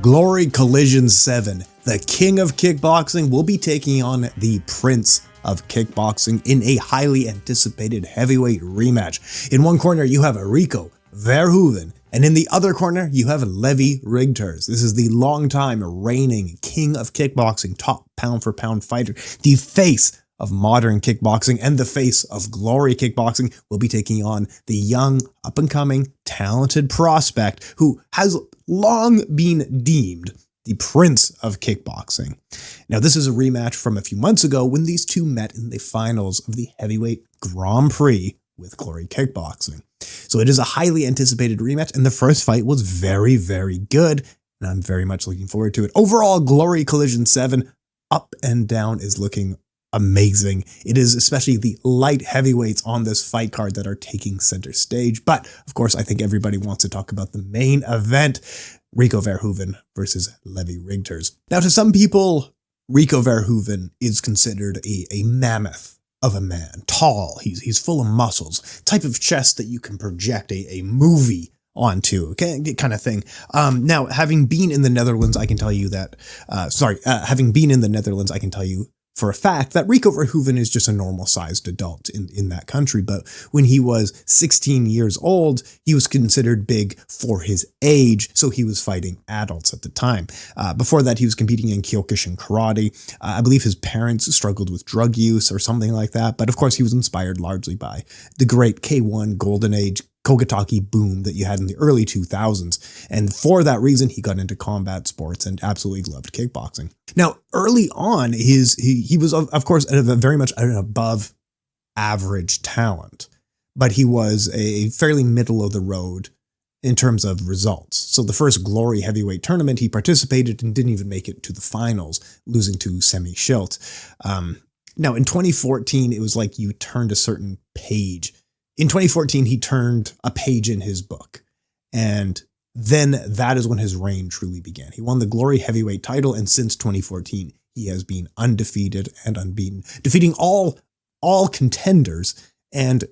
Glory Collision 7, the king of kickboxing, will be taking on the prince of kickboxing in a highly anticipated heavyweight rematch. In one corner, you have Rico Verhoeven, and in the other corner, you have Levi Rigters. This is the longtime reigning king of kickboxing, top pound-for-pound fighter, the face of modern kickboxing and the face of Glory Kickboxing, will be taking on the young, up-and-coming, talented prospect who has long been deemed the prince of kickboxing. Now, this is a rematch from a few months ago when these two met in the finals of the heavyweight Grand Prix with Glory Kickboxing. So it is a highly anticipated rematch, and the first fight was very, very good, and I'm very much looking forward to it. Overall, Glory Collision 7, up and down, is looking amazing. It is especially the light heavyweights on this fight card that are taking center stage. But of course, I think everybody wants to talk about the main event, Rico Verhoeven versus Levi Rigters. Now, to some people, Rico Verhoeven is considered a mammoth of a man. Tall, he's full of muscles, type of chest that you can project a movie onto, okay, kind of thing. Now, having been in the Netherlands, I can tell you that, I can tell you for a fact that Rico Verhoeven is just a normal-sized adult in that country. But when he was 16 years old, he was considered big for his age, so he was fighting adults at the time. Before that, he was competing in Kyokushin karate. I believe his parents struggled with drug use or something like that. But of course, he was inspired largely by the great K1 Golden Age Kogatake boom that you had in the early 2000s. And for that reason, he got into combat sports and absolutely loved kickboxing. Now, early on, he was, of course, very much an above average talent, but he was a fairly middle of the road in terms of results. So the first Glory heavyweight tournament, he participated and didn't even make it to the finals, losing to Semi Schilt. Now, in 2014, it was like you turned a certain page. In 2014, he turned a page in his book, and then that is when his reign truly began. He won the Glory heavyweight title, and since 2014, he has been undefeated and unbeaten, defeating all contenders and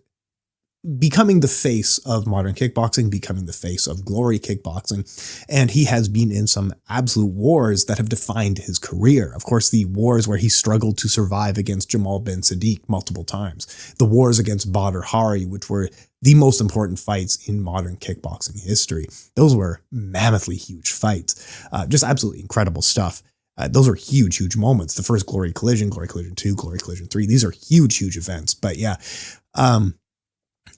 becoming the face of modern kickboxing, becoming the face of Glory Kickboxing. And he has been in some absolute wars that have defined his career. Of course, the wars where he struggled to survive against Jamal Ben Sadiq multiple times. The wars against Badr Hari, which were the most important fights in modern kickboxing history. Those were mammothly huge fights. Just absolutely incredible stuff. Those are huge, huge moments. The first Glory Collision, Glory Collision 2, Glory Collision 3. These are huge, huge events. But yeah,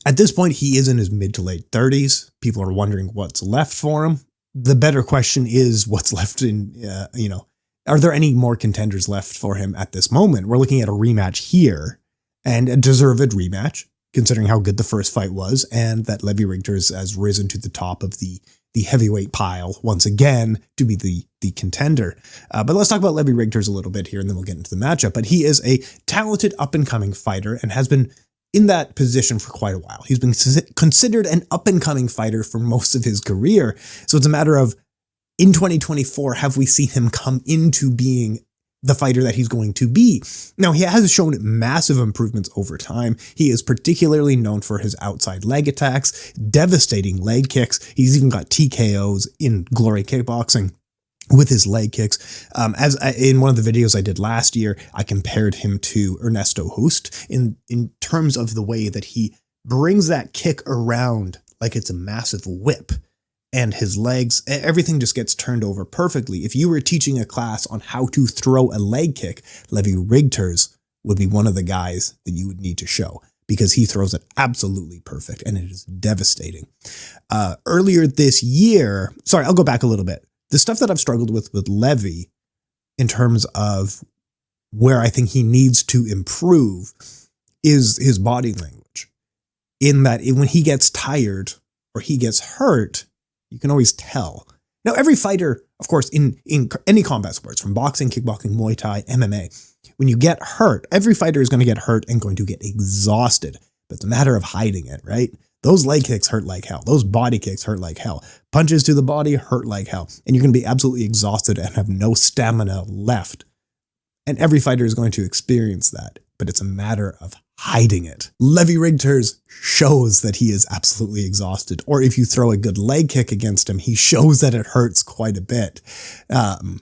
at this point, he is in his mid to late 30s. People are wondering what's left for him. The better question is what's left are there any more contenders left for him at this moment? We're looking at a rematch here, and a deserved rematch, considering how good the first fight was, and that Levi Rigters has risen to the top of the heavyweight pile once again to be the contender. But let's talk about Levi Rigters a little bit here, and then we'll get into the matchup. But he is a talented up-and-coming fighter and has been in that position for quite a while. He's been considered an up-and-coming fighter for most of his career. So it's a matter of, in 2024, have we seen him come into being the fighter that he's going to be? Now, he has shown massive improvements over time. He is particularly known for his outside leg attacks, devastating leg kicks. He's even got TKOs in Glory Kickboxing with his leg kicks. As in one of the videos I did last year, I compared him to Ernesto Hoost in terms of the way that he brings that kick around like it's a massive whip, and his legs, everything just gets turned over perfectly. If you were teaching a class on how to throw a leg kick, Levi Rigters would be one of the guys that you would need to show, because he throws it absolutely perfect, and it is devastating. Earlier this year, I'll go back a little bit. The stuff that I've struggled with Levi in terms of where I think he needs to improve is his body language. In that when he gets tired or he gets hurt, you can always tell. Now, every fighter, of course, in any combat sports, from boxing, kickboxing, Muay Thai, MMA, when you get hurt, every fighter is going to get hurt and going to get exhausted. But it's a matter of hiding it, right? Those leg kicks hurt like hell. Those body kicks hurt like hell. Punches to the body hurt like hell. And you're going to be absolutely exhausted and have no stamina left. And every fighter is going to experience that. But it's a matter of hiding it. Levi Rigters shows that he is absolutely exhausted. Or if you throw a good leg kick against him, he shows that it hurts quite a bit. And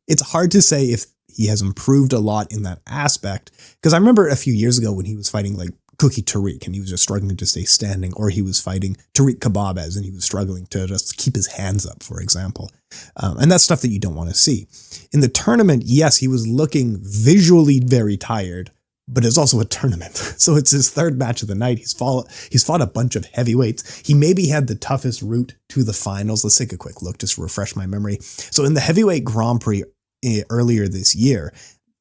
it's hard to say if he has improved a lot in that aspect. Because I remember a few years ago when he was fighting like Cookie Tarik and he was just struggling to stay standing, or he was fighting Tarik Khbabez and he was struggling to just keep his hands up, for example. And that's stuff that you don't want to see. In the tournament, yes, he was looking visually very tired, but it's also a tournament. So it's his third match of the night. He's fought a bunch of heavyweights. He maybe had the toughest route to the finals. Let's take a quick look, just to refresh my memory. So in the heavyweight Grand Prix earlier this year,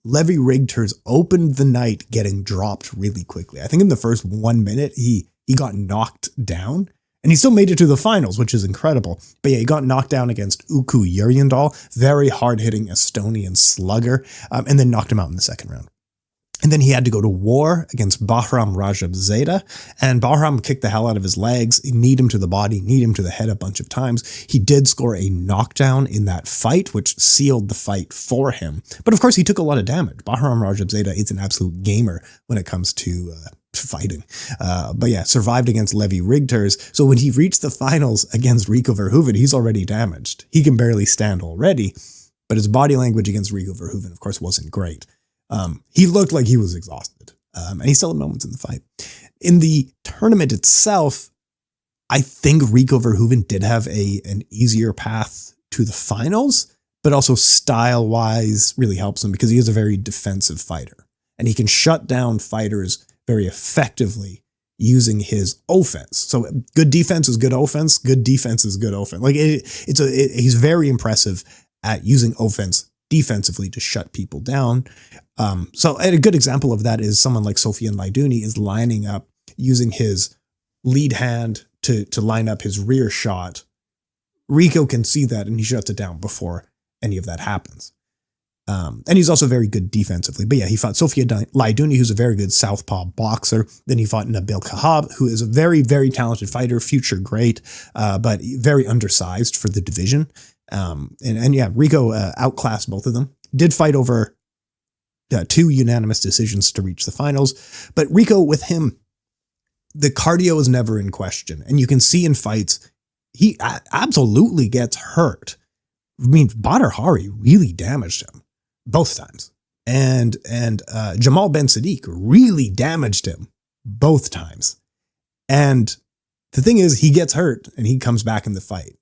Levi Rigters opened the night getting dropped really quickly. I think in the first 1 minute, he got knocked down, and he still made it to the finals, which is incredible. But yeah, he got knocked down against Uku Yuriandal, very hard-hitting Estonian slugger, and then knocked him out in the second round. And then he had to go to war against Bahram Rajabzadeh, and Bahram kicked the hell out of his legs, kneed him to the body, kneed him to the head a bunch of times. He did score a knockdown in that fight, which sealed the fight for him. But of course, he took a lot of damage. Bahram Rajabzadeh is an absolute gamer when it comes to fighting. But yeah, survived against Levi Rigters. So when he reached the finals against Rico Verhoeven, he's already damaged. He can barely stand already, but his body language against Rico Verhoeven, of course, wasn't great. He looked like he was exhausted, and he still had moments in the fight. In the tournament itself, I think Rico Verhoeven did have an easier path to the finals, but also style-wise really helps him because he is a very defensive fighter, and he can shut down fighters very effectively using his offense. So good defense is good offense. Good defense is good offense. Like he's very impressive at using offense defensively to shut people down. So a good example of that is someone like Sofian Laiduni is lining up using his lead hand to line up his rear shot. Rico can see that and he shuts it down before any of that happens. And he's also very good defensively. But yeah, he fought Sofian Laiduni, who's a very good southpaw boxer. Then he fought Nabil Khahab, who is a very, very talented fighter, future great, but very undersized for the division. And yeah, Rico outclassed both of them. Did fight over 2 unanimous decisions to reach the finals. But Rico, with him, the cardio is never in question. And you can see in fights, he absolutely gets hurt. I mean, Badr Hari really damaged him both times. And Jamal Ben Sadiq really damaged him both times. And the thing is, he gets hurt and he comes back in the fight.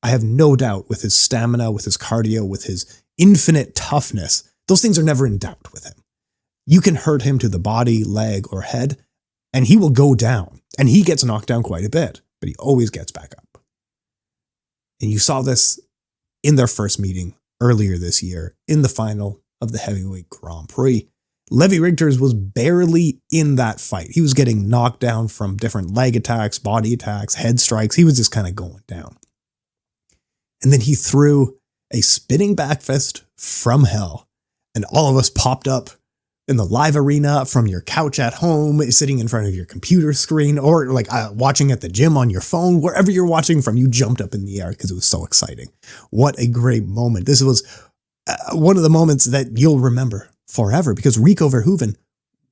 I have no doubt with his stamina, with his cardio, with his infinite toughness, those things are never in doubt with him. You can hurt him to the body, leg, or head, and he will go down. And he gets knocked down quite a bit, but he always gets back up. And you saw this in their first meeting earlier this year in the final of the heavyweight Grand Prix. Levi Rigters was barely in that fight. He was getting knocked down from different leg attacks, body attacks, head strikes. He was just kind of going down. And then he threw a spinning back fist from hell. And all of us popped up in the live arena from your couch at home, sitting in front of your computer screen, or like watching at the gym on your phone, wherever you're watching from, you jumped up in the air because it was so exciting. What a great moment. This was one of the moments that you'll remember forever because Rico Verhoeven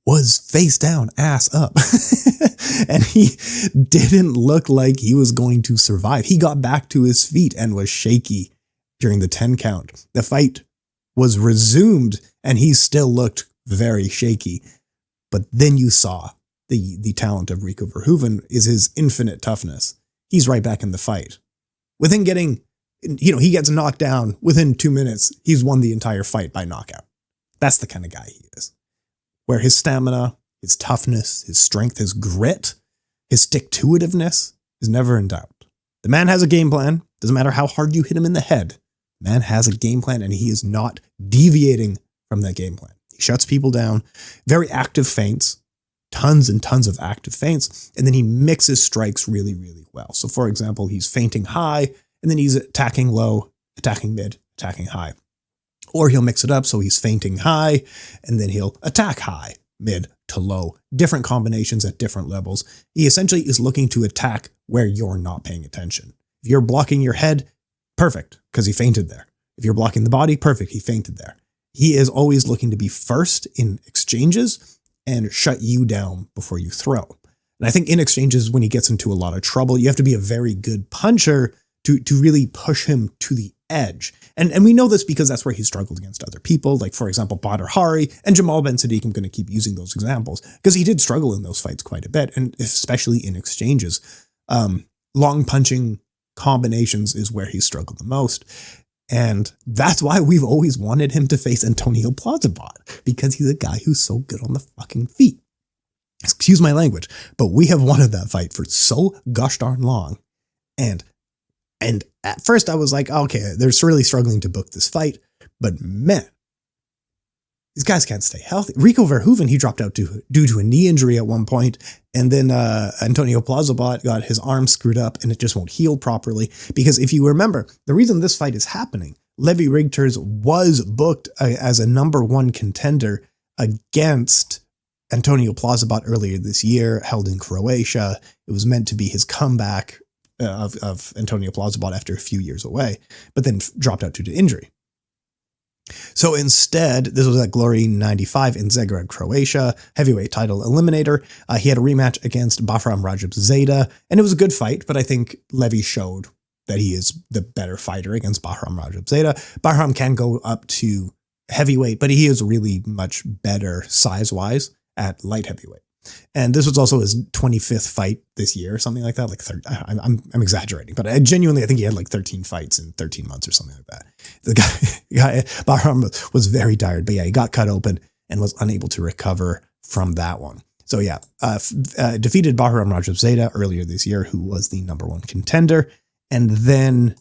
was face down, ass up. And he didn't look like he was going to survive. He got back to his feet and was shaky during the 10 count. The fight was resumed and he still looked very shaky. But then you saw the talent of Rico Verhoeven is his infinite toughness. He's right back in the fight. Within getting, he gets knocked down within 2 minutes. He's won the entire fight by knockout. That's the kind of guy he is. Where his stamina, his toughness, his strength, his grit, his stick-to-itiveness is never in doubt. The man has a game plan. Doesn't matter how hard you hit him in the head. The man has a game plan and he is not deviating from that game plan. He shuts people down. Very active feints. Tons and tons of active feints. And then he mixes strikes really, really well. So for example, he's feinting high and then he's attacking low, attacking mid, attacking high. Or he'll mix it up so he's feinting high and then he'll attack high, mid to low. Different combinations at different levels. He essentially is looking to attack where you're not paying attention. If you're blocking your head, perfect, because he feinted there. If you're blocking the body, perfect, he feinted there. He is always looking to be first in exchanges and shut you down before you throw. And I think in exchanges, when he gets into a lot of trouble, you have to be a very good puncher to really push him to the edge. And we know this because that's where he struggled against other people, like, for example, Badr Hari and Jamal Ben Sadiq. I'm going to keep using those examples because he did struggle in those fights quite a bit, and especially in exchanges. Long punching combinations is where he struggled the most. And that's why we've always wanted him to face Antonio Plazibat, because he's a guy who's so good on the fucking feet. Excuse my language, but we have wanted that fight for so gosh darn long. And at first I was like, okay, they're really struggling to book this fight, but man, these guys can't stay healthy. Rico Verhoeven, he dropped out due to a knee injury at one point, and then Antonio Plazibat got his arm screwed up and it just won't heal properly. Because if you remember, the reason this fight is happening, Levi Rigters was booked as a number one contender against Antonio Plazibat earlier this year, held in Croatia. It was meant to be his comeback of Antonio Plazibat after a few years away, but then dropped out due to injury. So instead, this was at Glory 95 in Zagreb, Croatia, heavyweight title eliminator. He had a rematch against Bahram Rajabzadeh, and it was a good fight, but I think Levi showed that he is the better fighter against Bahram Rajabzadeh. Bahram can go up to heavyweight, but he is really much better size-wise at light heavyweight. And this was also his 25th fight this year, something like that. Like I'm exaggerating, but I think he had like 13 fights in 13 months or something like that. The guy Bahram was very tired, but yeah, he got cut open and was unable to recover from that one. So yeah, defeated Bahram Rajabzadeh earlier this year, who was the number one contender. And then,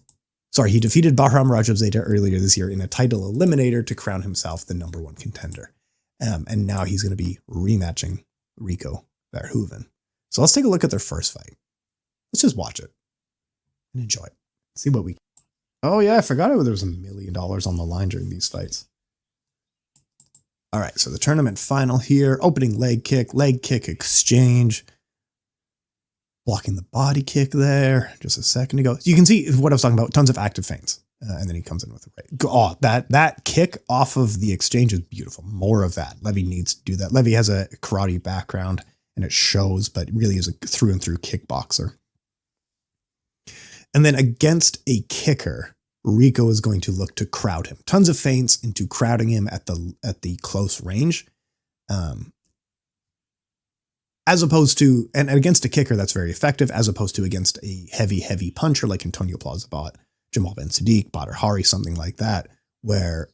he defeated Bahram Rajabzadeh earlier this year in a title eliminator to crown himself the number one contender. And now he's going to be rematching Rico Verhoeven. So let's take a look at their first fight. Let's just watch it and enjoy it. See what we... Oh yeah, I forgot there was $1 million on the line during these fights. All right, so the tournament final here. Opening leg kick exchange. Blocking the body kick there just a second ago. You can see what I was talking about. Tons of active feints. And then he comes in with a right. Oh, that kick off of the exchange is beautiful. More of that. Levi needs to do that. Levi has a karate background and it shows, but really is a through and through kickboxer. And then against a kicker, Rico is going to look to crowd him. Tons of feints into crowding him at the close range. As opposed to, and against a kicker, that's very effective, as opposed to against a heavy puncher like Antonio Plazibat, Jamal Ben Sadiq, Badr Hari, something like that, where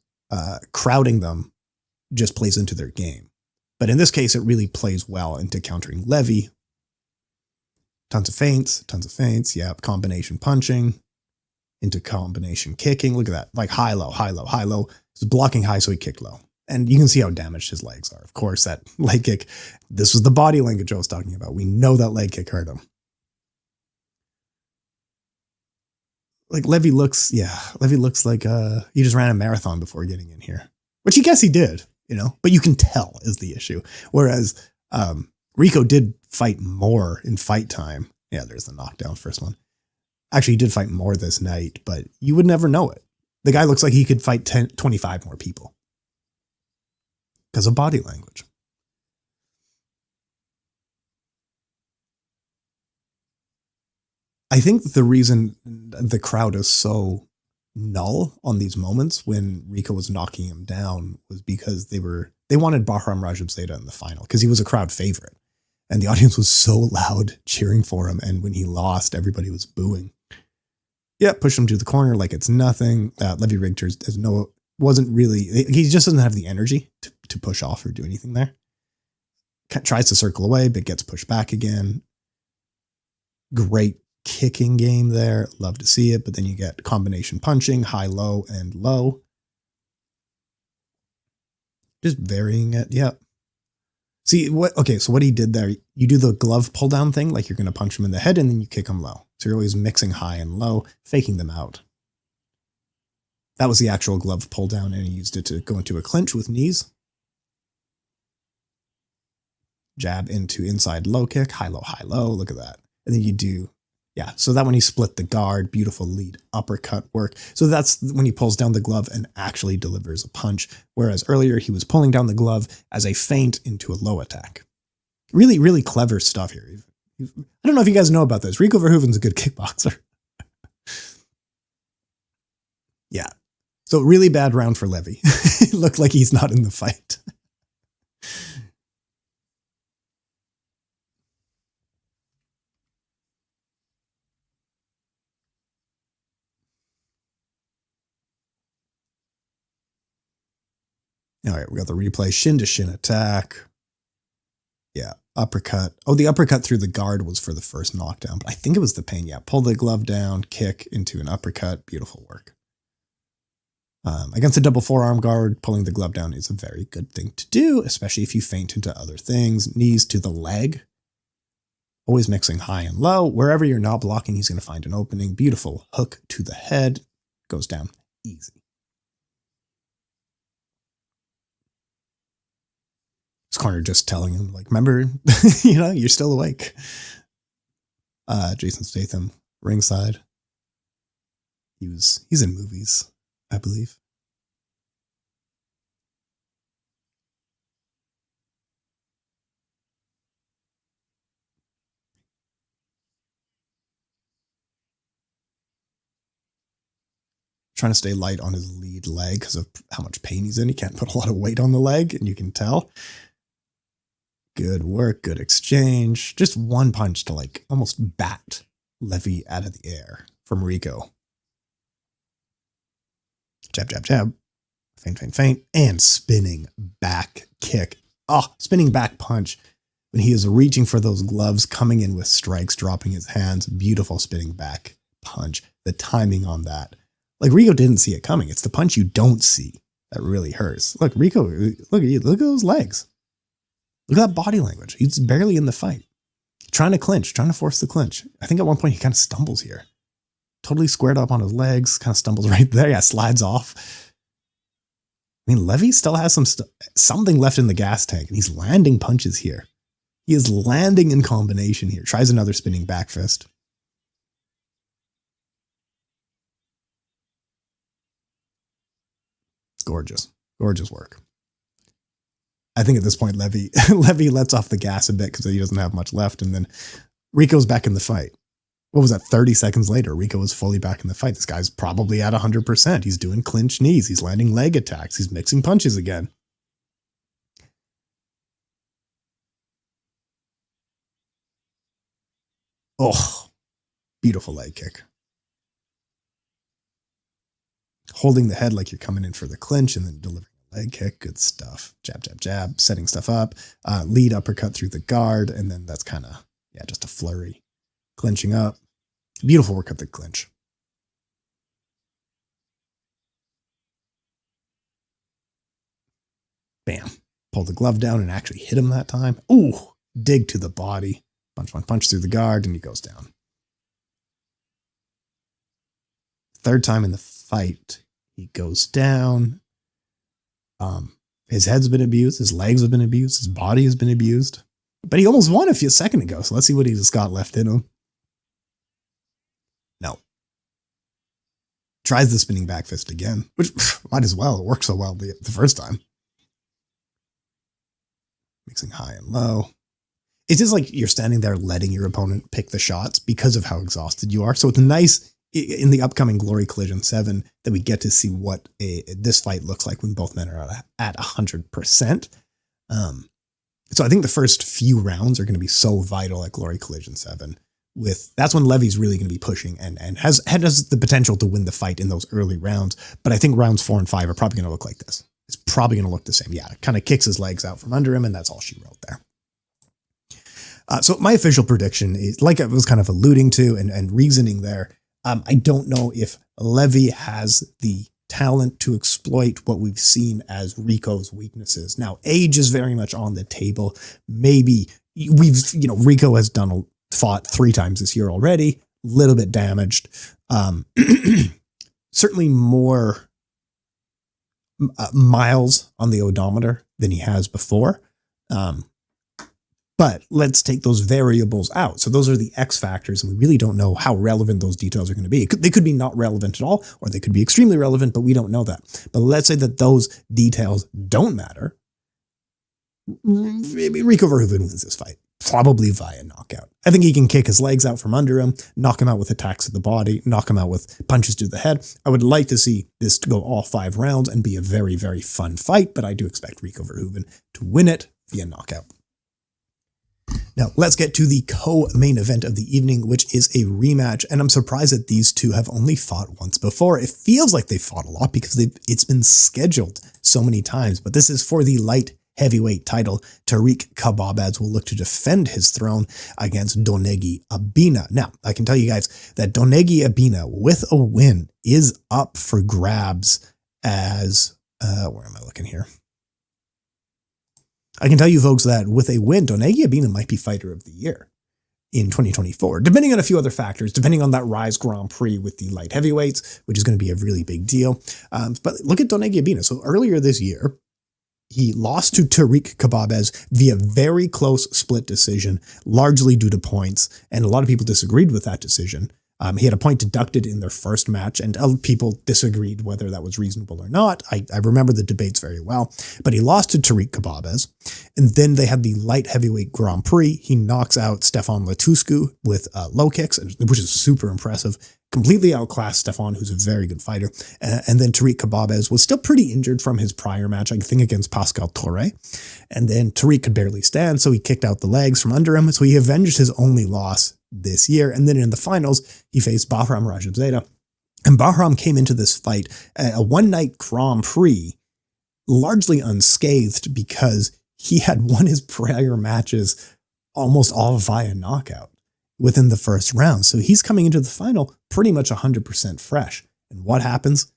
crowding them just plays into their game. But in this case, it really plays well into countering Levi. Tons of feints. Yeah, combination punching into combination kicking. Look at that. Like high, low. He's blocking high, so he kicked low. And you can see how damaged his legs are. Of course, that leg kick, this was the body language I was talking about. We know that leg kick hurt him. Like Levi looks like he just ran a marathon before getting in here, which I guess he did, but you can tell is the issue. Whereas Rico did fight more in fight time. Yeah, there's the knockdown first one. Actually, he did fight more this night, but you would never know it. The guy looks like he could fight 25 more people because of body language. I think the reason the crowd is so null on these moments when Rico was knocking him down was because they wanted Bahram Rajabzadeh in the final because he was a crowd favorite. And the audience was so loud cheering for him. And when he lost, everybody was booing. Yeah, push him to the corner like it's nothing. Levi Rigters he just doesn't have the energy to push off or do anything there. Tries to circle away, but gets pushed back again. Great kicking game there. Love to see it. But then you get combination punching, high, low, and low. Just varying it. Yeah. See so what he did there, you do the glove pull down thing, like you're going to punch him in the head and then you kick him low. So you're always mixing high and low, faking them out. That was the actual glove pull down, and he used it to go into a clinch with knees. Jab into inside low kick, high, low. Look at that. And then you do, Yeah, so that when he split the guard, beautiful lead uppercut work. So that's when he pulls down the glove and actually delivers a punch, whereas earlier he was pulling down the glove as a feint into a low attack. Really, really clever stuff here. I don't know if you guys know about this. Rico Verhoeven's a good kickboxer. Yeah. So really bad round for Levi. It looked like he's not in the fight. All right, we got the replay. Shin to shin attack. Yeah, uppercut. Oh, the uppercut through the guard was for the first knockdown, but I think it was the pain. Yeah, pull the glove down, kick into an uppercut. Beautiful work. Against a double forearm guard, pulling the glove down is a very good thing to do, especially if you feint into other things. Knees to the leg. Always mixing high and low. Wherever you're not blocking, he's going to find an opening. Beautiful hook to the head. Goes down easy. His corner just telling him, like, remember, you're still awake. Jason Statham, ringside. He's in movies, I believe. Trying to stay light on his lead leg because of how much pain he's in. He can't put a lot of weight on the leg, and you can tell. Good work, good exchange. Just one punch to like almost bat Levi out of the air from Rico. Jab, jab, jab. Feint, feint, feint. And spinning back kick. Oh, spinning back punch. When he is reaching for those gloves, coming in with strikes, dropping his hands. Beautiful spinning back punch. The timing on that. Like Rico didn't see it coming. It's the punch you don't see that really hurts. Look, Rico, look at those legs. Look at that body language. He's barely in the fight. Trying to clinch, trying to force the clinch. I think at one point he kind of stumbles here. Totally squared up on his legs, kind of stumbles right there. Yeah, slides off. I mean, Levi still has something left in the gas tank, and he's landing punches here. He is landing in combination here. Tries another spinning back fist. Gorgeous. Gorgeous work. I think at this point, Levi lets off the gas a bit because he doesn't have much left. And then Rico's back in the fight. What was that? 30 seconds later, Rico was fully back in the fight. This guy's probably at 100%. He's doing clinch knees. He's landing leg attacks. He's mixing punches again. Oh, beautiful leg kick. Holding the head like you're coming in for the clinch and then delivering a leg kick. Good stuff. Jab, jab, jab. Setting stuff up. Lead uppercut through the guard. And then that's kind of, just a flurry. Clinching up. Beautiful work at the clinch. Bam. Pull the glove down and actually hit him that time. Ooh. Dig to the body. Punch through the guard and he goes down. Third time in the fight, he goes down. His head's been abused. His legs have been abused. His body has been abused. But he almost won a second ago. So let's see what he's got left in him. No. Tries the spinning back fist again, which might as well. It worked so well the first time. Mixing high and low. It's just like you're standing there letting your opponent pick the shots because of how exhausted you are. So it's nice in the upcoming Glory Collision 7 that we get to see what this fight looks like when both men are at 100%. So I think the first few rounds are going to be so vital at Glory Collision 7. That's when Levi's really going to be pushing and has the potential to win the fight in those early rounds. But I think rounds 4 and 5 are probably going to look like this. It's probably going to look the same. Yeah, it kind of kicks his legs out from under him, and that's all she wrote there. So my official prediction is, like I was kind of alluding to and reasoning there, I don't know if Levi has the talent to exploit what we've seen as Rico's weaknesses. Now, age is very much on the table. Maybe Rico has fought 3 times this year already, a little bit damaged. Certainly more miles on the odometer than he has before. But let's take those variables out. So those are the X factors, and we really don't know how relevant those details are going to be. They could be not relevant at all, or they could be extremely relevant, but we don't know that. But let's say that those details don't matter. Maybe Rico Verhoeven wins this fight, probably via knockout. I think he can kick his legs out from under him, knock him out with attacks to the body, knock him out with punches to the head. I would like to see this go all 5 rounds and be a very, very fun fight, but I do expect Rico Verhoeven to win it via knockout. Now, let's get to the co-main event of the evening, which is a rematch, and I'm surprised that these two have only fought once before. It feels like they fought a lot because it's been scheduled so many times, but this is for the light heavyweight title. Tarik Khbabez will look to defend his throne against Donegi Abena. Now, I can tell you guys that Donegi Abena, with a win, is up for grabs as, where am I looking here? I can tell you folks that with a win, Donegi Abena might be fighter of the year in 2024, depending on a few other factors, depending on that Rise Grand Prix with the light heavyweights, which is going to be a really big deal. But look at Donegi Abena. So earlier this year, he lost to Tarik Khbabez via very close split decision, largely due to points, and a lot of people disagreed with that decision. He had a point deducted in their first match, and other people disagreed whether that was reasonable or not. I remember the debates very well, but he lost to Tarik Khbabez, and then they had the light heavyweight Grand Prix. He knocks out Stefan Latuscu with low kicks, which is super impressive. Completely outclassed Stefan, who's a very good fighter. And then Tarik Khbabez was still pretty injured from his prior match, I think against Pascal Torre. And then Tarik could barely stand, so he kicked out the legs from under him. So he avenged his only loss this year. And then in the finals, he faced Bahram Rajabzadeh. And Bahram came into this fight, a one-night Grand Prix, largely unscathed because he had won his prior matches almost all via knockout within the first round. So he's coming into the final pretty much 100% fresh. And what happens?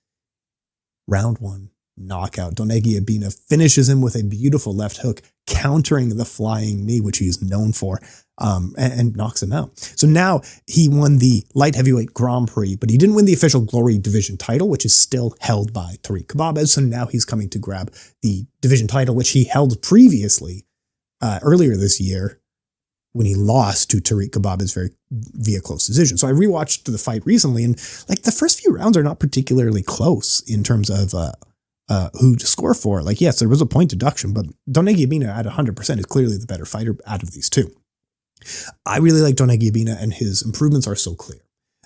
Round 1, knockout. Donegi Abena finishes him with a beautiful left hook, countering the flying knee, which he's known for, and knocks him out. So now he won the light heavyweight Grand Prix, but he didn't win the official Glory Division title, which is still held by Tarik Khbabez. So now he's coming to grab the division title, which he held previously earlier this year, when he lost to Tarik Khbabez via close decision. So I rewatched the fight recently, and like the first few rounds are not particularly close in terms of who to score for. Like, yes, there was a point deduction, but Donegi Abena at 100% is clearly the better fighter out of these two. I really like Donegi Abena, and his improvements are so clear.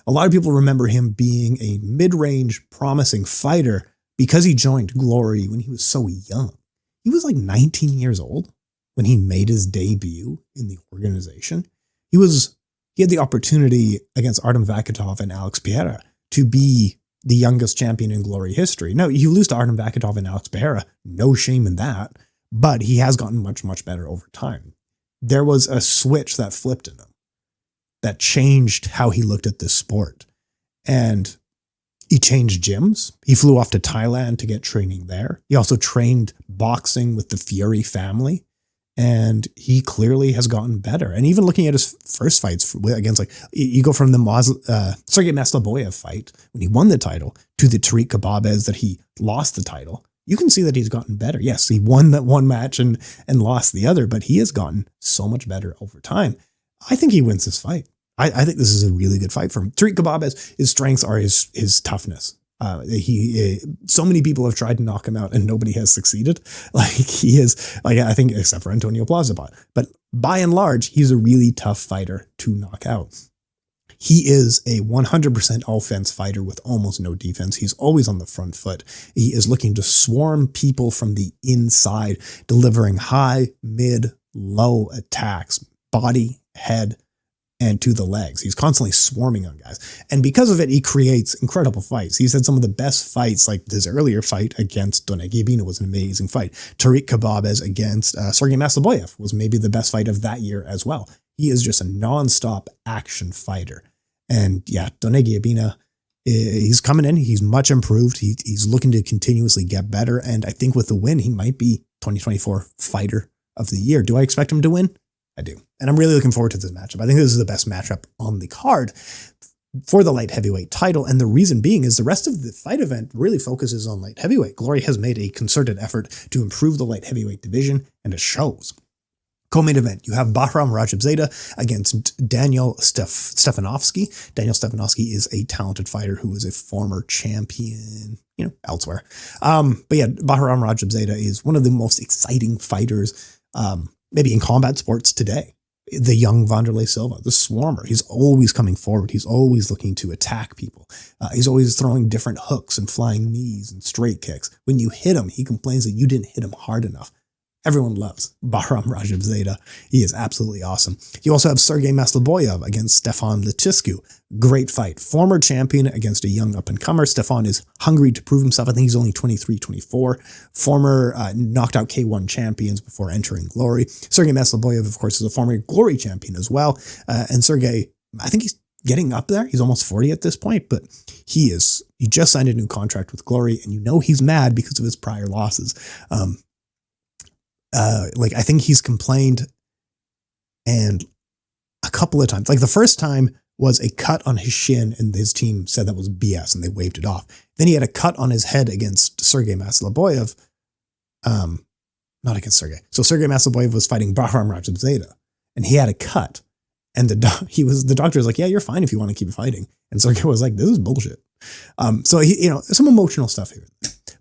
A lot of people remember him being a mid-range, promising fighter because he joined Glory when he was so young. He was like 19 years old when he made his debut in the organization. He had the opportunity against Artem Vakitov and Alex Pereira to be the youngest champion in Glory history. No, you lose to Artem Vakitov and Alex Pereira, no shame in that, but he has gotten much, much better over time. There was a switch that flipped in him that changed how he looked at this sport. And he changed gyms. He flew off to Thailand to get training there. He also trained boxing with the Fury family. And he clearly has gotten better. And even looking at his first fights against, like, you go from the Sergey Masloboyev fight when he won the title to the Tarik Khbabez that he lost the title. You can see that he's gotten better. Yes, he won that one match and lost the other, but he has gotten so much better over time. I think he wins this fight. I think this is a really good fight for him. Tarik Khbabez, his strengths are his toughness. So many people have tried to knock him out and nobody has succeeded. Like, he is, like, I think except for Antonio Plazabot, but by and large, he's a really tough fighter to knock out. He is a 100% offense fighter with almost no defense. He's always on the front foot. He is looking to swarm people from the inside, delivering high, mid, low attacks, body, head, and to the legs. He's constantly swarming on guys. And because of it, he creates incredible fights. He's had some of the best fights, like his earlier fight against Donegi Abena was an amazing fight. Tarik Khbabez against Sergey Masloboyev was maybe the best fight of that year as well. He is just a nonstop action fighter. And yeah, Donegi Abena, he's coming in. He's much improved. He's looking to continuously get better. And I think with the win, he might be 2024 fighter of the year. Do I expect him to win? I do. And I'm really looking forward to this matchup. I think this is the best matchup on the card for the light heavyweight title. And the reason being is the rest of the fight event really focuses on light heavyweight. Glory has made a concerted effort to improve the light heavyweight division, and it shows. Co-main event, you have Bahram Rajabzadeh against Daniel Stefanovski. Daniel Stefanovski is a talented fighter who is a former champion, elsewhere. But yeah, Bahram Rajabzadeh is one of the most exciting fighters, maybe in combat sports today. The young Wanderlei Silva, the swarmer. He's always coming forward. He's always looking to attack people. He's always throwing different hooks and flying knees and straight kicks. When you hit him, he complains that you didn't hit him hard enough. Everyone loves Bahram Rajabzadeh. He is absolutely awesome. You also have Sergey Masloboyev against Stefan Letiscu. Great fight. Former champion against a young up-and-comer. Stefan is hungry to prove himself. I think he's only 23, 24. Former knocked out K1 champions before entering Glory. Sergey Masloboyev, of course, is a former Glory champion as well. And Sergey, I think he's getting up there. He's almost 40 at this point, but he just signed a new contract with Glory, and he's mad because of his prior losses. I think he's complained and a couple of times, like the first time was a cut on his shin and his team said that was BS and they waved it off. Then he had a cut on his head against Sergey Masloboyev. Not against Sergey. So Sergey Masloboyev was fighting Bahram Rajabzadeh and he had a cut and the doctor was like, yeah, you're fine if you want to keep fighting. And Sergey was like, this is bullshit. So he, some emotional stuff here,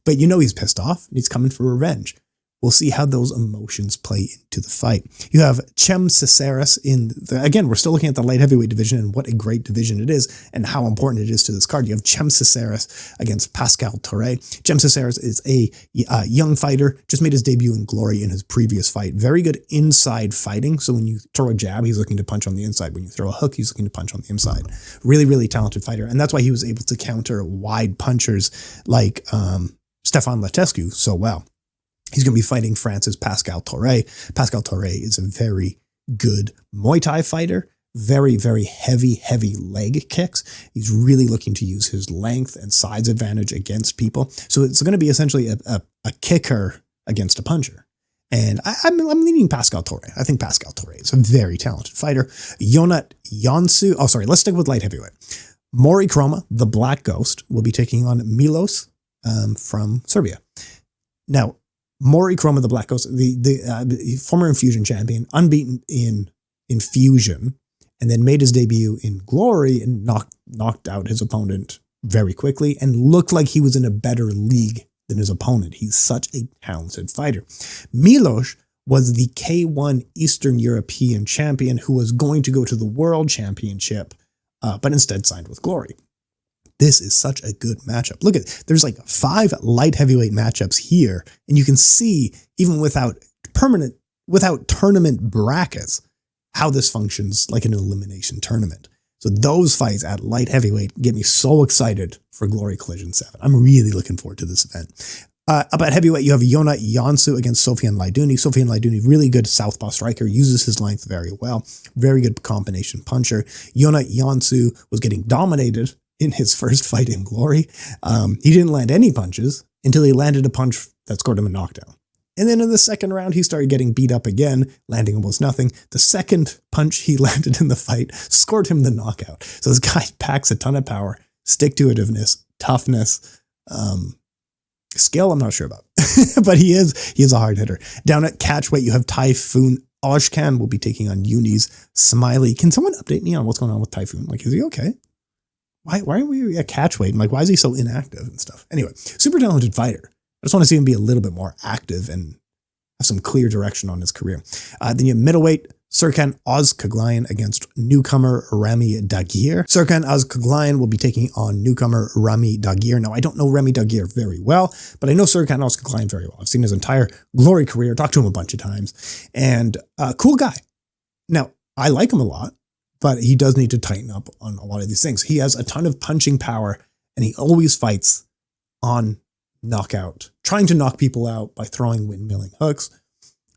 but he's pissed off and he's coming for revenge. We'll see how those emotions play into the fight. You have Chem Caceres again, we're still looking at the light heavyweight division and what a great division it is and how important it is to this card. You have Chem Caceres against Pascal Torre. Chem Caceres is a young fighter, just made his debut in Glory in his previous fight. Very good inside fighting. So when you throw a jab, he's looking to punch on the inside. When you throw a hook, he's looking to punch on the inside. Really, really talented fighter. And that's why he was able to counter wide punchers like Stefan Letiscu so well. He's going to be fighting France's Pascal Torre. Pascal Torre is a very good Muay Thai fighter. Very, very heavy leg kicks. He's really looking to use his length and size advantage against people. So it's going to be essentially a kicker against a puncher. And I'm leaning Pascal Torre. I think Pascal Torre is a very talented fighter. Yonat Jansu. Oh, sorry. Let's stick with light heavyweight. Mori Kroma, the Black Ghost, will be taking on Milos from Serbia. Now, Mori Kroma, the Black Ghost, the former Infusion champion, unbeaten in Infusion, and then made his debut in Glory and knocked out his opponent very quickly and looked like he was in a better league than his opponent. He's such a talented fighter. Milos was the K1 Eastern European champion who was going to go to the World Championship, but instead signed with Glory. This is such a good matchup. Look there's like 5 light heavyweight matchups here, and you can see, even without tournament brackets, how this functions like an elimination tournament. So those fights at light heavyweight get me so excited for Glory Collision 7. I'm really looking forward to this event. Up at heavyweight, you have Yonat Jansu against Sofian Laiduni. Sofian Laiduni, really good southpaw striker, uses his length very well. Very good combination puncher. Yonat Jansu was getting dominated in his first fight in Glory. He didn't land any punches until he landed a punch that scored him a knockdown. And then in the second round, he started getting beat up again, landing almost nothing. The second punch he landed in the fight scored him the knockout. So this guy packs a ton of power, stick-to-itiveness, toughness, skill I'm not sure about, but he is a hard hitter. Down at catchweight, you have Typhoon Oshkan will be taking on Yunis Smiley. Can someone update me on what's going on with Typhoon? Like, is he okay? Why are we at catchweight? And like, why is he so inactive and stuff? Anyway, super talented fighter. I just want to see him be a little bit more active and have some clear direction on his career. Then you have middleweight, Serkan Ozkaglayan against newcomer Rami Dagir. Serkan Ozkaglayan will be taking on newcomer Rami Dagir. Now, I don't know Rami Dagir very well, but I know Serkan Ozkaglayan very well. I've seen his entire Glory career, talked to him a bunch of times, and cool guy. Now, I like him a lot, but he does need to tighten up on a lot of these things. He has a ton of punching power, and he always fights on knockout, trying to knock people out by throwing windmilling hooks.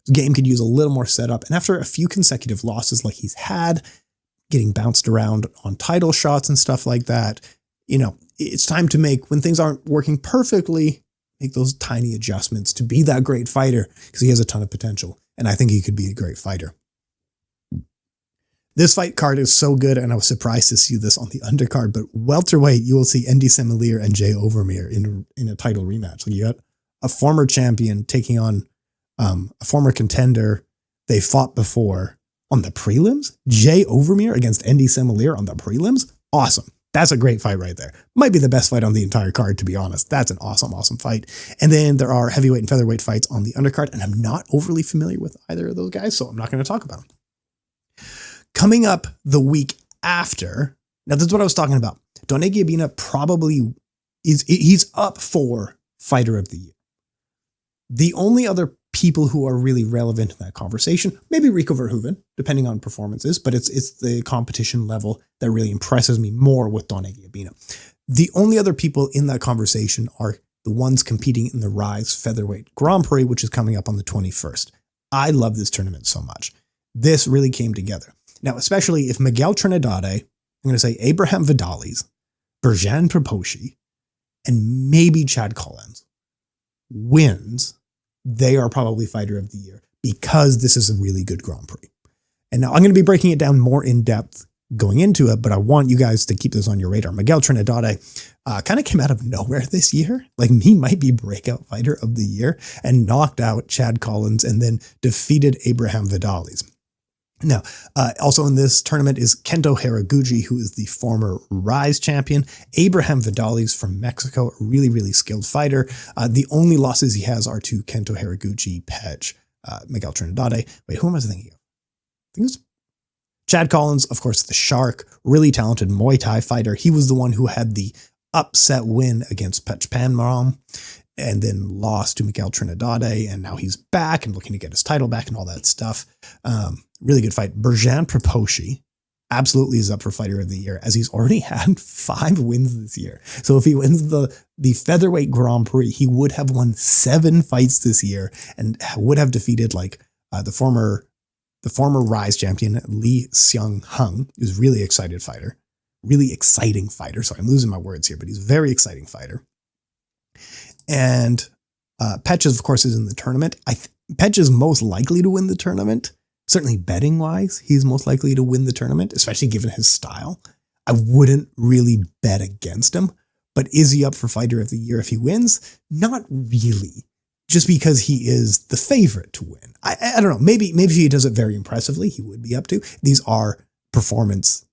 His game could use a little more setup, and after a few consecutive losses like he's had, getting bounced around on title shots and stuff like that, it's time to make, when things aren't working perfectly, make those tiny adjustments to be that great fighter, because he has a ton of potential, and I think he could be a great fighter. This fight card is so good, and I was surprised to see this on the undercard, but welterweight, you will see Andy Semelier and Jay Overmeer in a title rematch. Like, you got a former champion taking on a former contender, They fought before on the prelims. Jay Overmere against Andy Semelier on the prelims. Awesome. That's a great fight right there. Might be the best fight on the entire card, to be honest. That's an awesome, awesome fight. And then there are heavyweight and featherweight fights on the undercard, and I'm not overly familiar with either of those guys, so I'm not going to talk about them. Coming up the week after, now this is what I was talking about. Donegi Abena probably he's up for Fighter of the Year. The only other people who are really relevant in that conversation, maybe Rico Verhoeven, depending on performances, but it's the competition level that really impresses me more with Donegi Abena. The only other people in that conversation are the ones competing in the Rise Featherweight Grand Prix, which is coming up on the 21st. I love this tournament so much. This really came together. Now, especially if Miguel Trinidad, I'm going to say Abraham Vidales, Berjan Prepocci, and maybe Chad Collins wins, they are probably Fighter of the Year because this is a really good Grand Prix. And now I'm going to be breaking it down more in depth going into it, but I want you guys to keep this on your radar. Miguel Trinidad kind of came out of nowhere this year. Like, he might be breakout Fighter of the Year, and knocked out Chad Collins and then defeated Abraham Vidales. Now, also in this tournament is Kento Haraguchi, who is the former Rise champion. Abraham Vidales from Mexico, a really, really skilled fighter. The only losses he has are to Kento Haraguchi, Pech, Miguel Trinidad. Wait, who am I thinking of? I think it's Chad Collins, of course, the Shark, really talented Muay Thai fighter. He was the one who had the upset win against Pech Panmaram and then lost to Miguel Trinidad, and now he's back and looking to get his title back and all that stuff. Really good fight. Berjan Prepocci absolutely is up for Fighter of the Year, as he's already had 5 wins this year. So if he wins the Featherweight Grand Prix, he would have won 7 fights this year and would have defeated the former Rise champion Lee Seung-hung, who's a really exciting fighter. Sorry, I'm losing my words here, but he's a very exciting fighter. And Pech, of course, is in the tournament. Pech is most likely to win the tournament. Certainly betting-wise, he's most likely to win the tournament, especially given his style. I wouldn't really bet against him, but is he up for Fighter of the Year if he wins? Not really, just because he is the favorite to win. I don't know. Maybe if he does it very impressively, he would be up to. These are performance,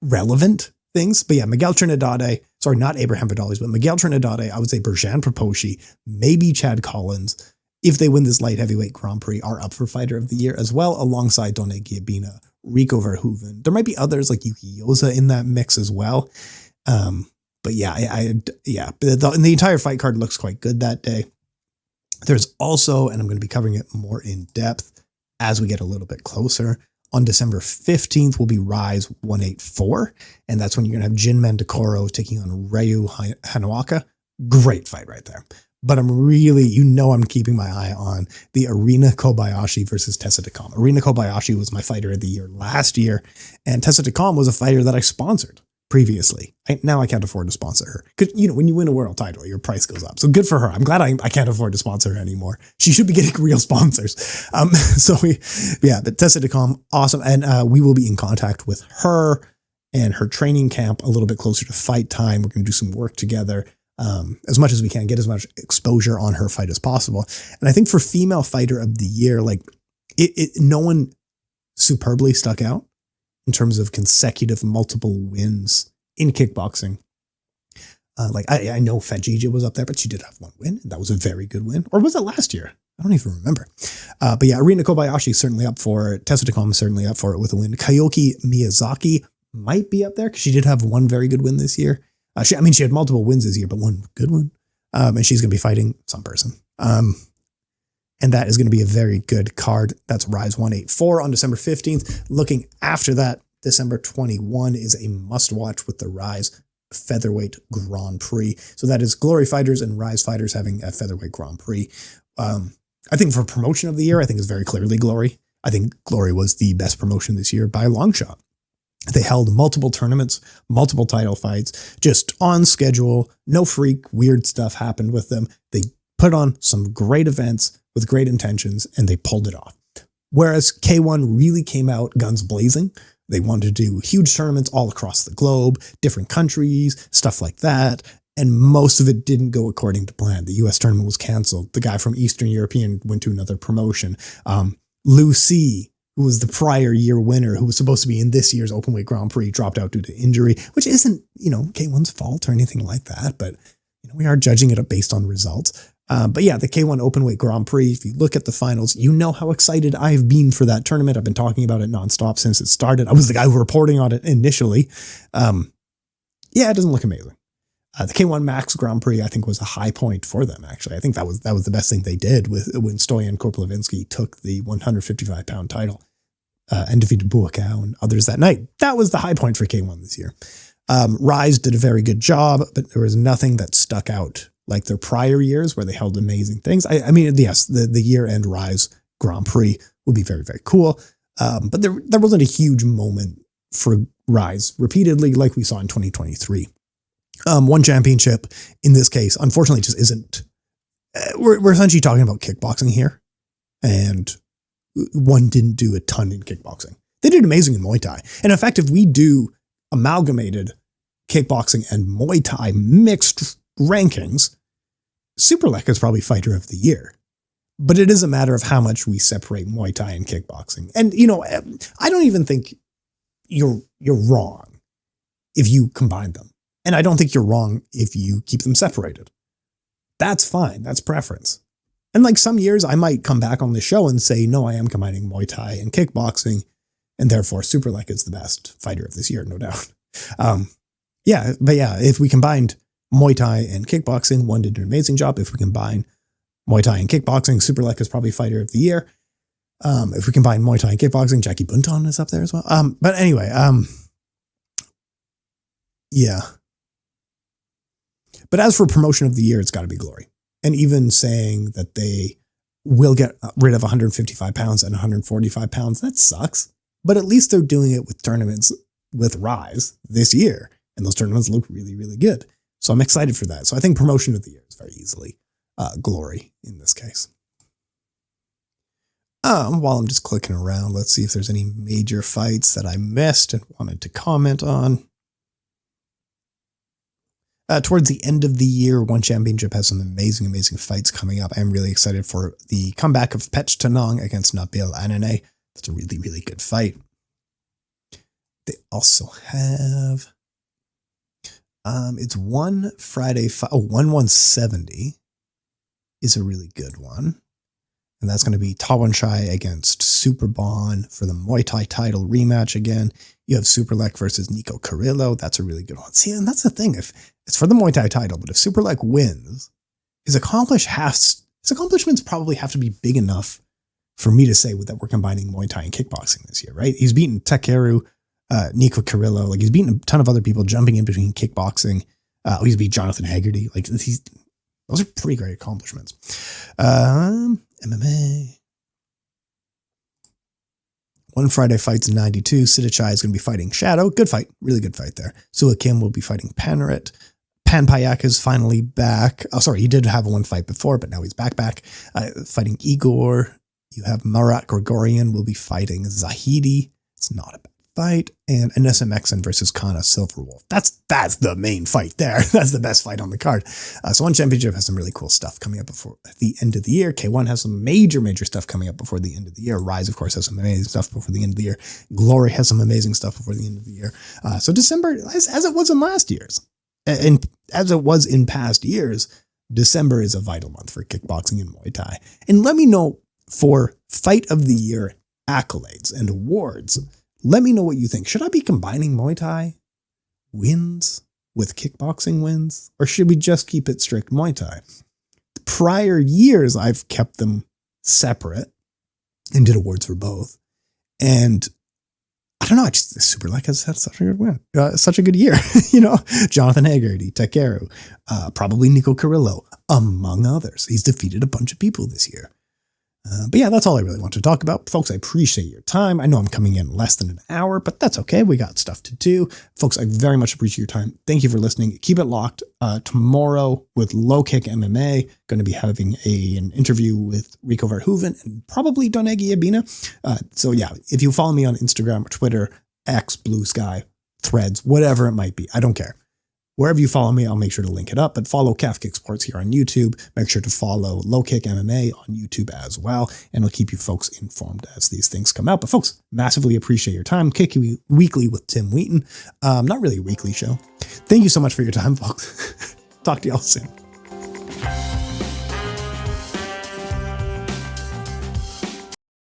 relevant things. But yeah, Miguel Trinidad, sorry, not Abraham Vidales, but Miguel Trinidad, I would say Berjan Prepocci, maybe Chad Collins, if they win this light heavyweight Grand Prix, are up for Fighter of the Year as well, alongside Donegi Abena, Rico Verhoeven. There might be others like Yuki Yosa in that mix as well. But yeah, the entire fight card looks quite good that day. There's also, and I'm going to be covering it more in depth as we get a little bit closer, on December 15th will be Rise 184, and that's when you're going to have Jin Mandakoro taking on Ryu Hanuaka. Great fight right there. But I'm keeping my eye on the Arina Kobayashi versus Tessa Takam. Arina Kobayashi was my Fighter of the Year last year, and Tessa Takam was a fighter that I sponsored previously. Now I can't afford to sponsor her. Because, when you win a world title, your price goes up. So good for her. I'm glad I can't afford to sponsor her anymore. She should be getting real sponsors. But Tessa Takam, awesome. And we will be in contact with her and her training camp a little bit closer to fight time. We're going to do some work together. As much as we can, get as much exposure on her fight as possible. And I think for Female Fighter of the Year, no one superbly stuck out in terms of consecutive multiple wins in kickboxing. I know Fajija was up there, but she did have one win, and that was a very good win. Or was it last year? I don't even remember. But yeah, Arina Kobayashi is certainly up for it. Tessa Takam is certainly up for it with a win. Kayoki Miyazaki might be up there because she did have one very good win this year. She had multiple wins this year, but one good one. And she's going to be fighting some person. And that is going to be a very good card. That's Rise 184 on December 15th. Looking after that, December 21 is a must-watch with the Rise Featherweight Grand Prix. So that is Glory Fighters and Rise Fighters having a Featherweight Grand Prix. I think for promotion of the year, I think it's very clearly Glory. I think Glory was the best promotion this year by a long shot. They held multiple tournaments, multiple title fights, just on schedule. No freak, weird stuff happened with them. They put on some great events with great intentions, and they pulled it off. Whereas K1 really came out guns blazing. They wanted to do huge tournaments all across the globe, different countries, stuff like that. And most of it didn't go according to plan. The US tournament was canceled. The guy from Eastern European went to another promotion. Lucy, who was the prior year winner, who was supposed to be in this year's Openweight Grand Prix, dropped out due to injury, which isn't, K1's fault or anything like that, but we are judging it based on results. But yeah, the K1 Openweight Grand Prix, if you look at the finals, you know how excited I've been for that tournament. I've been talking about it nonstop since it started. I was the guy reporting on it initially. Yeah, it doesn't look amazing. The K1 Max Grand Prix, I think, was a high point for them, actually. I think that was the best thing they did when Stoyan Korplevinski took the 155-pound title and defeated Buakau and others that night. That was the high point for K1 this year. Rise did a very good job, but there was nothing that stuck out like their prior years where they held amazing things. I mean, yes, the year-end Rise Grand Prix would be very, very cool. But there wasn't a huge moment for Rise repeatedly like we saw in 2023. One championship in this case, unfortunately, just isn't. We're essentially talking about kickboxing here, and one didn't do a ton in kickboxing. They did amazing in Muay Thai. And in fact, if we do amalgamated kickboxing and Muay Thai mixed rankings, Superlek is probably fighter of the year. But it is a matter of how much we separate Muay Thai and kickboxing. And, I don't even think you're wrong if you combine them. And I don't think you're wrong if you keep them separated. That's fine. That's preference. And like some years, I might come back on the show and say, no, I am combining Muay Thai and kickboxing, and therefore Superlek is the best fighter of this year, no doubt. If we combined Muay Thai and kickboxing, one did an amazing job. If we combine Muay Thai and kickboxing, Superlek is probably fighter of the year. If we combine Muay Thai and kickboxing, Jackie Bunton is up there as well. But anyway, yeah. But as for promotion of the year, it's got to be Glory. And even saying that they will get rid of 155 pounds and 145 pounds, that sucks. But at least they're doing it with tournaments with Rise this year. And those tournaments look really, really good. So I'm excited for that. So I think promotion of the year is very easily Glory in this case. While I'm just clicking around, let's see if there's any major fights that I missed and wanted to comment on. Towards the end of the year, One Championship has some amazing, amazing fights coming up. I'm really excited for the comeback of Pech Tanong against Nabil Anane. That's a really, really good fight. They also have, it's one Friday, 170 is a really good one. And that's going to be Tawanchai against Superbon for the Muay Thai title rematch again. You have Superlek versus Nico Carrillo. That's a really good one. See, and that's the thing. If it's for the Muay Thai title, but if Superlek wins, his accomplishments probably have to be big enough for me to say that we're combining Muay Thai and kickboxing this year, right? He's beaten Takeru, Nico Carrillo. Like, he's beaten a ton of other people jumping in between kickboxing. He's beat Jonathan Haggerty. Like, those are pretty great accomplishments. MMA. One Friday fights in 92. Sidichai is going to be fighting Shadow. Good fight. Really good fight there. Sua Kim will be fighting Panaret. Pan Payak is finally back. Oh, sorry. He did have one fight before, but now he's back. Fighting Igor. You have Marat Gregorian will be fighting Zahidi. It's not a bad fight. And Anessa Mexen versus Kana Silverwolf. That's the main fight there. That's the best fight on the card. So One Championship has some really cool stuff coming up before the end of the year. K1 has some major stuff coming up before the end of the year. Rise, of course, has some amazing stuff before the end of the year. Glory has some amazing stuff before the end of the year. So December, as it was in last year's, and as it was in past years, December is a vital month for kickboxing and Muay Thai. And let me know for Fight of the Year accolades and awards. Let me know what you think. Should I be combining Muay Thai wins with kickboxing wins? Or should we just keep it strict Muay Thai? The prior years, I've kept them separate and did awards for both. And I don't know, Superlek has had such a good win. Such a good year. Jonathan Haggerty, Takeru, probably Nico Carrillo, among others. He's defeated a bunch of people this year. But yeah, that's all I really want to talk about. Folks, I appreciate your time. I know I'm coming in less than an hour, but that's okay. We got stuff to do. Folks, I very much appreciate your time. Thank you for listening. Keep it locked. Tomorrow with Low Kick MMA, going to be having an interview with Rico Verhoeven and probably Donegi Abena. So yeah, if you follow me on Instagram or Twitter, X, Blue Sky, Threads, whatever it might be, I don't care. Wherever you follow me, I'll make sure to link it up. But follow Calf Kick Sports here on YouTube. Make sure to follow Low Kick MMA on YouTube as well. And I'll keep you folks informed as these things come out. But folks, massively appreciate your time. Kick Weekly with Tim Wheaton. Not really a weekly show. Thank you so much for your time, folks. Talk to y'all soon.